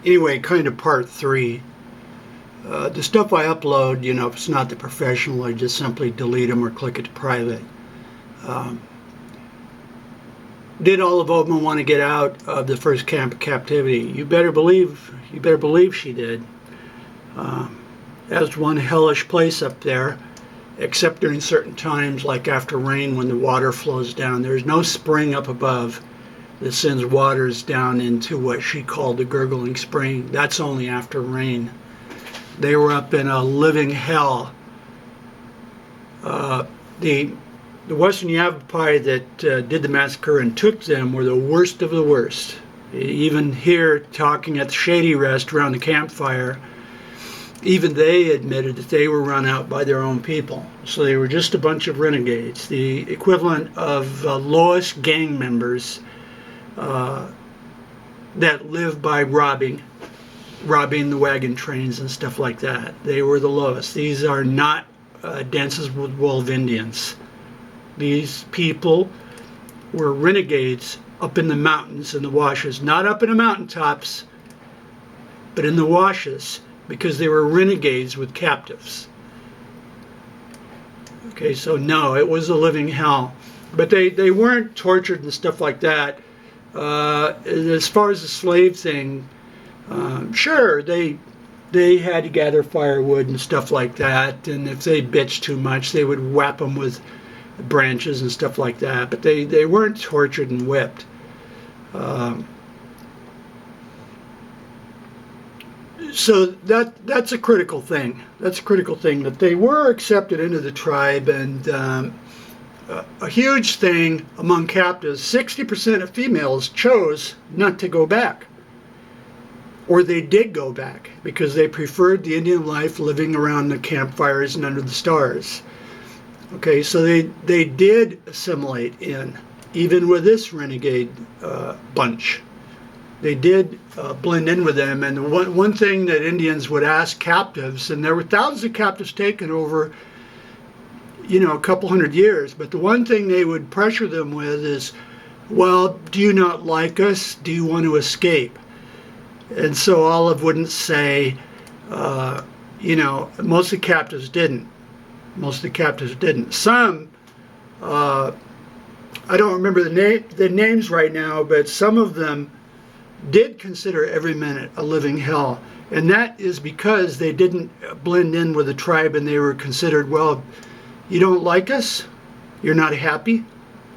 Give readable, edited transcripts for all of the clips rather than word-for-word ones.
Anyway, kind of part three. The stuff I upload, you know, if it's not the professional, I just simply delete them or click it to private. Um, did all of Oatman want to get out of the first camp of captivity? You better believe she did. That was one hellish place up there, except during certain times, like after rain when the water flows down. There's no spring up above that sends waters down into what she called the gurgling spring. That's only after rain. They were up in a living hell. The Western Yavapai that did the massacre and took them were the worst of the worst. Even here, talking at the Shady Rest around the campfire, even they admitted that they were run out by their own people. So they were just a bunch of renegades, the equivalent of lowest gang members that live by robbing the wagon trains and stuff like that. They were the lowest. These are not dances with wolf Indians. These people were renegades up in the mountains and the washes, not up in the mountaintops, but in the washes, because they were renegades with captives. Okay, so no, it was a living hell. But they weren't tortured and stuff like that. As far as the slave thing, sure, they had to gather firewood and stuff like that, and if they bitched too much, they would whap them with branches and stuff like that, but they weren't tortured and whipped. So that's a critical thing. That's a critical thing, that they were accepted into the tribe, and a huge thing among captives, 60% of females chose not to go back. Or they did go back because they preferred the Indian life living around the campfires and under the stars. Okay, so they did assimilate in, even with this renegade bunch. They did blend in with them. And one thing that Indians would ask captives, and there were thousands of captives taken over, you know, a couple hundred years, but the one thing they would pressure them with is, well, do you not like us? Do you want to escape? And so Olive wouldn't say, you know, most of the captives didn't. Most of the captives didn't. Some, I don't remember the names right now, but some of them did consider every minute a living hell. And that is because they didn't blend in with the tribe, and they were considered, well, you don't like us? You're not happy?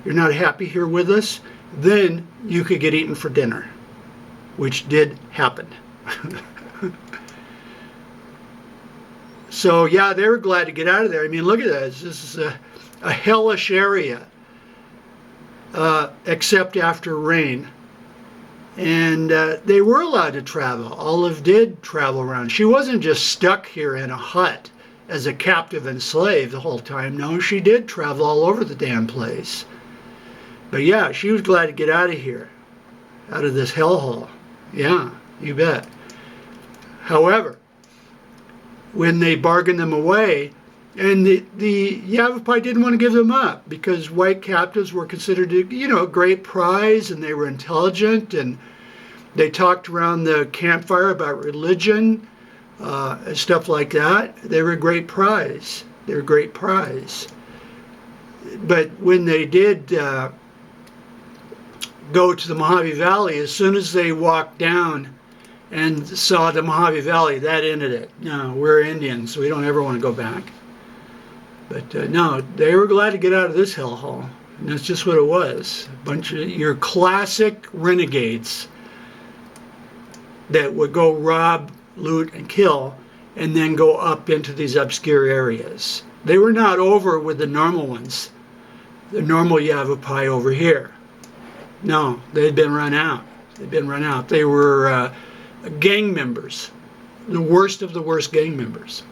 You're not happy here with us? Then you could get eaten for dinner, which did happen. So yeah, they were glad to get out of there. I mean, look at that. This is a hellish area, except after rain. And they were allowed to travel. Olive did travel around. She wasn't just stuck here in a hut as a captive and slave the whole time. No, she did travel all over the damn place. But yeah, she was glad to get out of here, out of this hellhole. Yeah, you bet. However, when they bargained them away, and the Yavapai didn't want to give them up because white captives were considered, you know, a great prize, and they were intelligent, and they talked around the campfire about religion and stuff like that. They were a great prize. They were a great prize. But when they did go to the Mojave Valley, as soon as they walked down and saw the Mojave Valley, that ended it. No, we're Indians, so we don't ever want to go back. But no, they were glad to get out of this hellhole. And that's just what it was. A bunch of your classic renegades that would go rob, loot, and kill, and then go up into these obscure areas. They were not over with the normal ones, the normal Yavapai over here. No, they'd been run out. They'd been run out. They were gang members, the worst of the worst gang members.